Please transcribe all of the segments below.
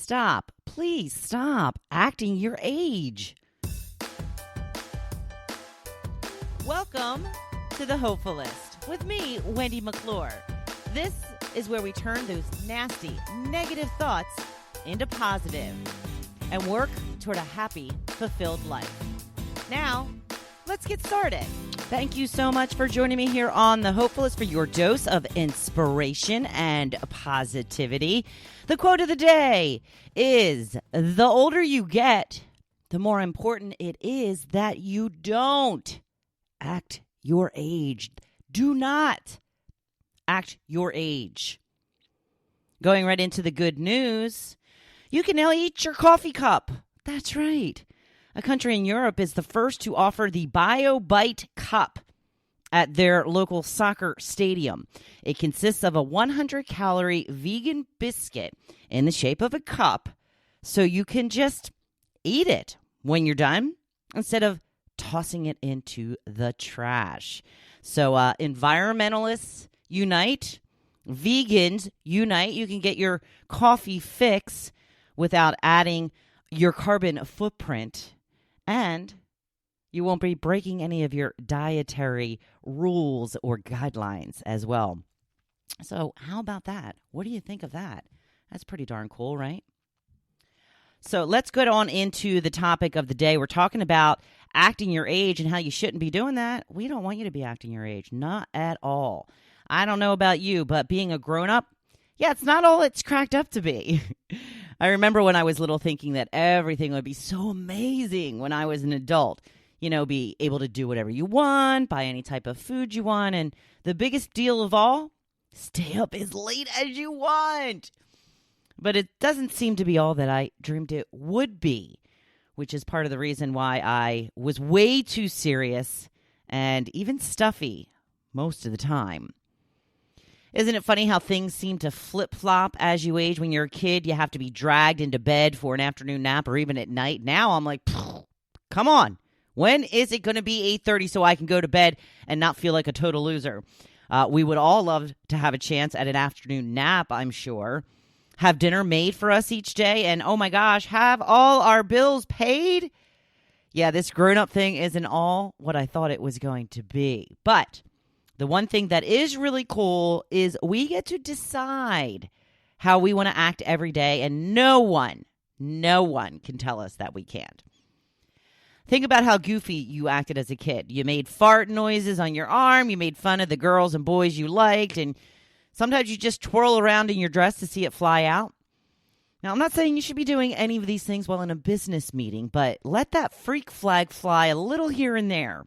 Stop. Please stop acting your age. Welcome to the Hopefulist with me, Wendy McClure. This is where we turn those nasty, negative thoughts into positive and work toward a happy, fulfilled life. Now, let's get started. Thank you so much for joining me here on The Hopefulist for your dose of inspiration and positivity. The quote of the day is, the older you get, the more important it is that you don't act your age. Do not act your age. Going right into the good news, you can now eat your coffee cup. That's right. A country in Europe is the first to offer the BioBite Cup at their local soccer stadium. It consists of a 100-calorie vegan biscuit in the shape of a cup, so you can just eat it when you're done instead of tossing it into the trash. So environmentalists unite, vegans unite. You can get your coffee fix without adding your carbon footprint, and you won't be breaking any of your dietary rules or guidelines as well. So how about that? What do you think of that? That's pretty darn cool, right? So let's get on into the topic of the day. We're talking about acting your age and how you shouldn't be doing that. We don't want you to be acting your age. Not at all. I don't know about you, but being a grown-up, yeah, it's not all it's cracked up to be. I remember when I was little thinking that everything would be so amazing when I was an adult. You know, be able to do whatever you want, buy any type of food you want, and the biggest deal of all, stay up as late as you want. But it doesn't seem to be all that I dreamed it would be, which is part of the reason why I was way too serious and even stuffy most of the time. Isn't it funny how things seem to flip-flop as you age? When you're a kid, you have to be dragged into bed for an afternoon nap or even at night. Now I'm like, come on. When is it going to be 8:30 so I can go to bed and not feel like a total loser? We would all love to have a chance at an afternoon nap, I'm sure. Have dinner made for us each day, and oh my gosh, have all our bills paid? Yeah, this grown-up thing isn't all what I thought it was going to be. But the one thing that is really cool is we get to decide how we want to act every day, and no one can tell us that we can't. Think about how goofy you acted as a kid. You made fart noises on your arm. You made fun of the girls and boys you liked. And sometimes you just twirl around in your dress to see it fly out. Now, I'm not saying you should be doing any of these things while in a business meeting, but let that freak flag fly a little here and there.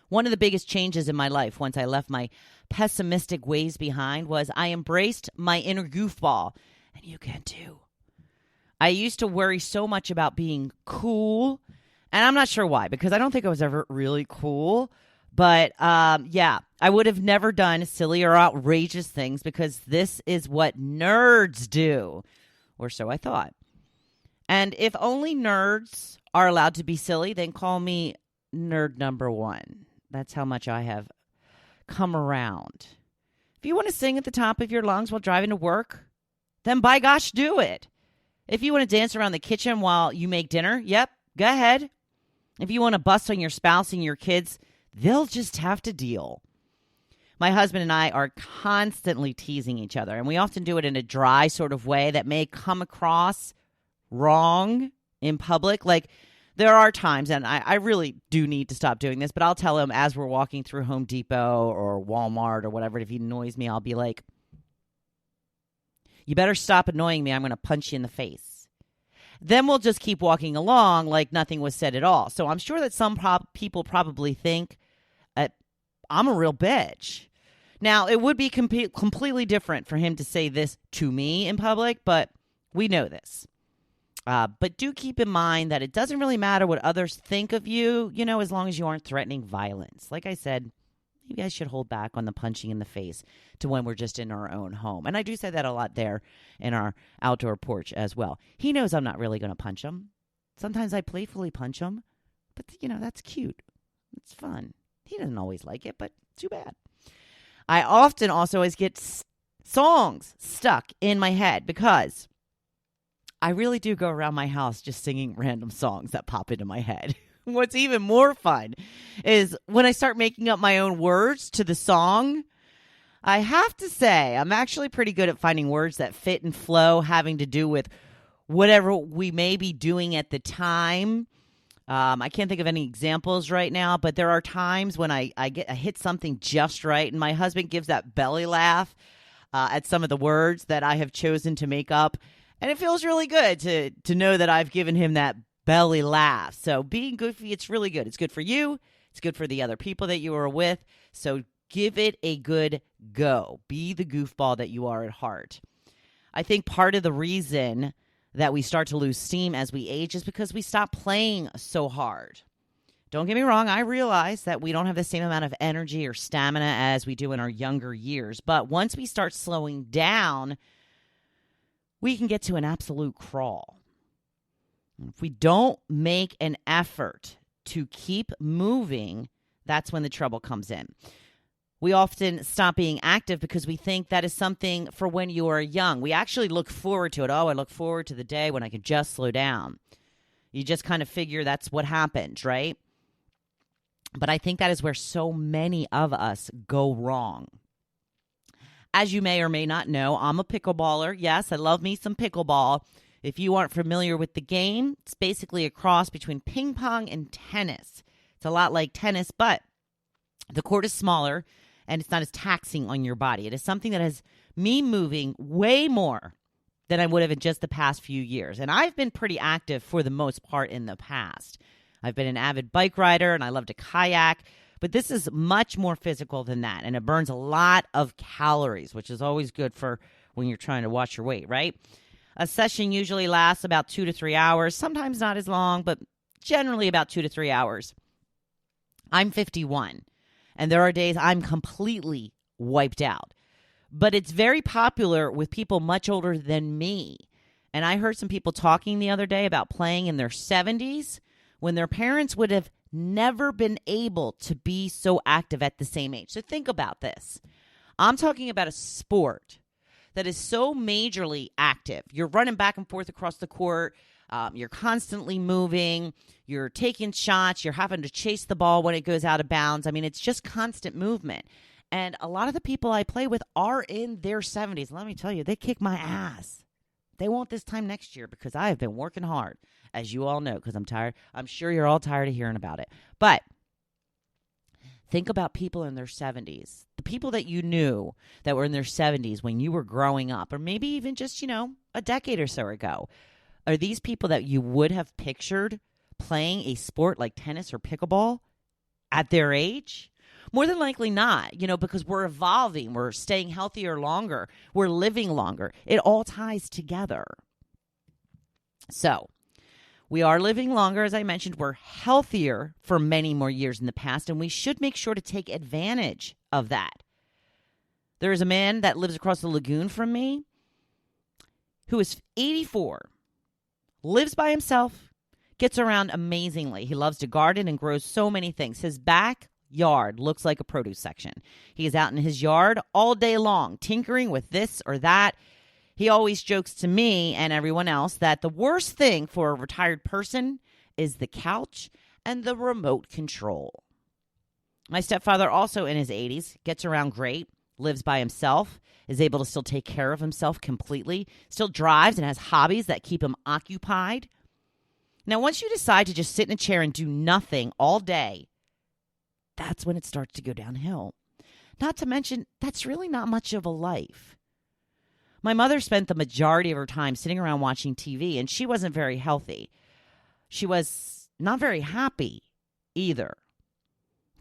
One of the biggest changes in my life once I left my pessimistic ways behind was I embraced my inner goofball. And you can too. I used to worry so much about being cool. And I'm not sure why, because I don't think I was ever really cool. But yeah, I would have never done silly or outrageous things because this is what nerds do. Or so I thought. And if only nerds are allowed to be silly, then call me nerd number one. That's how much I have come around. If you want to sing at the top of your lungs while driving to work, then by gosh, do it. If you want to dance around the kitchen while you make dinner, yep, go ahead. If you want to bust on your spouse and your kids, they'll just have to deal. My husband and I are constantly teasing each other, and we often do it in a dry sort of way that may come across wrong in public. Like, there are times, and I really do need to stop doing this, but I'll tell him as we're walking through Home Depot or Walmart or whatever, if he annoys me, I'll be like, you better stop annoying me. I'm going to punch you in the face. Then we'll just keep walking along like nothing was said at all. So I'm sure that some people probably think I'm a real bitch. Now, it would be completely different for him to say this to me in public, but we know this. But do keep in mind that it doesn't really matter what others think of you, you know, as long as you aren't threatening violence. Like I said, maybe I should hold back on the punching in the face to when we're just in our own home. And I do say that a lot there in our outdoor porch as well. He knows I'm not really going to punch him. Sometimes I playfully punch him, but, you know, that's cute. It's fun. He doesn't always like it, but too bad. I often also always get songs stuck in my head because I really do go around my house just singing random songs that pop into my head. What's even more fun is when I start making up my own words to the song. I have to say, I'm actually pretty good at finding words that fit and flow, having to do with whatever we may be doing at the time. I can't think of any examples right now, but there are times when I hit something just right, and my husband gives that belly laugh at some of the words that I have chosen to make up, and it feels really good to know that I've given him that belly laugh. So being goofy, it's really good. It's good for you. It's good for the other people that you are with. So give it a good go. Be the goofball that you are at heart. I think part of the reason that we start to lose steam as we age is because we stop playing so hard. Don't get me wrong, I realize that we don't have the same amount of energy or stamina as we do in our younger years. But once we start slowing down, we can get to an absolute crawl. If we don't make an effort to keep moving, that's when the trouble comes in. We often stop being active because we think that is something for when you are young. We actually look forward to it. Oh, I look forward to the day when I can just slow down. You just kind of figure that's what happens, right? But I think that is where so many of us go wrong. As you may or may not know, I'm a pickleballer. Yes, I love me some pickleball. If you aren't familiar with the game, it's basically a cross between ping pong and tennis. It's a lot like tennis, but the court is smaller and it's not as taxing on your body. It is something that has me moving way more than I would have in just the past few years. And I've been pretty active for the most part in the past. I've been an avid bike rider and I love to kayak, but this is much more physical than that. And it burns a lot of calories, which is always good for when you're trying to watch your weight, right? A session usually lasts about 2 to 3 hours, sometimes not as long, but generally about 2 to 3 hours. I'm 51, and there are days I'm completely wiped out. But it's very popular with people much older than me. And I heard some people talking the other day about playing in their 70s when their parents would have never been able to be so active at the same age. So think about this. I'm talking about a sport that is so majorly active. You're running back and forth across the court. You're constantly moving. You're taking shots. You're having to chase the ball when it goes out of bounds. I mean, it's just constant movement. And a lot of the people I play with are in their 70s. Let me tell you, they kick my ass. They won't this time next year because I have been working hard, as you all know, because I'm tired. I'm sure you're all tired of hearing about it. But think about people in their 70s, the people that you knew that were in their 70s when you were growing up, or maybe even just, a decade or so ago. Are these people that you would have pictured playing a sport like tennis or pickleball at their age? More than likely not, because we're evolving, we're staying healthier longer, we're living longer. It all ties together. So we are living longer, as I mentioned. We're healthier for many more years in the past, and we should make sure to take advantage of that. There is a man that lives across the lagoon from me who is 84, lives by himself, gets around amazingly. He loves to garden and grows so many things. His backyard looks like a produce section. He is out in his yard all day long, tinkering with this or that. He always jokes to me and everyone else that the worst thing for a retired person is the couch and the remote control. My stepfather, also in his 80s, gets around great, lives by himself, is able to still take care of himself completely, still drives and has hobbies that keep him occupied. Now, once you decide to just sit in a chair and do nothing all day, that's when it starts to go downhill. Not to mention, that's really not much of a life. My mother spent the majority of her time sitting around watching TV, and she wasn't very healthy. She was not very happy either.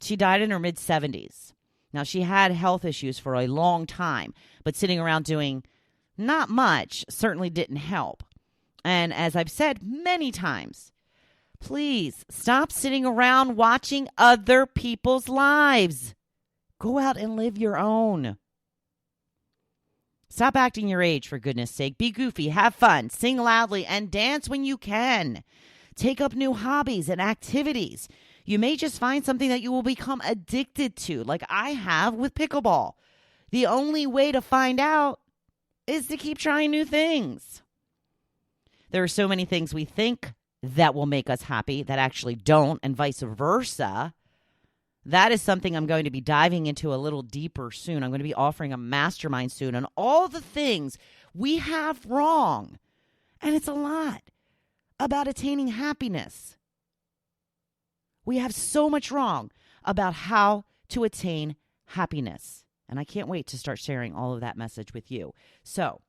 She died in her mid-70s. Now, she had health issues for a long time, but sitting around doing not much certainly didn't help. And as I've said many times, please stop sitting around watching other people's lives. Go out and live your own. Stop acting your age, for goodness sake. Be goofy, have fun, sing loudly, and dance when you can. Take up new hobbies and activities. You may just find something that you will become addicted to, like I have with pickleball. The only way to find out is to keep trying new things. There are so many things we think that will make us happy that actually don't, and vice versa. That is something I'm going to be diving into a little deeper soon. I'm going to be offering a mastermind soon on all the things we have wrong. And it's a lot about attaining happiness. We have so much wrong about how to attain happiness. And I can't wait to start sharing all of that message with you. So,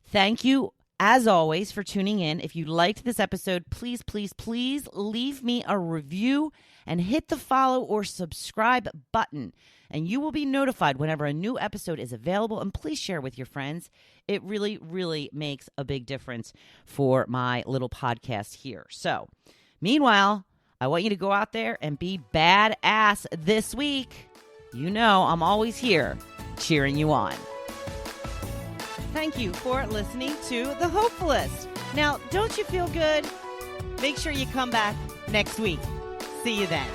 thank you, as always, for tuning in. If you liked this episode, please, please, please leave me a review and hit the follow or subscribe button. And you will be notified whenever a new episode is available. And please share with your friends. It really, really makes a big difference for my little podcast here. So, meanwhile, I want you to go out there and be badass this week. You know I'm always here cheering you on. Thank you for listening to The Hopefulist. Now, don't you feel good? Make sure you come back next week. See you then.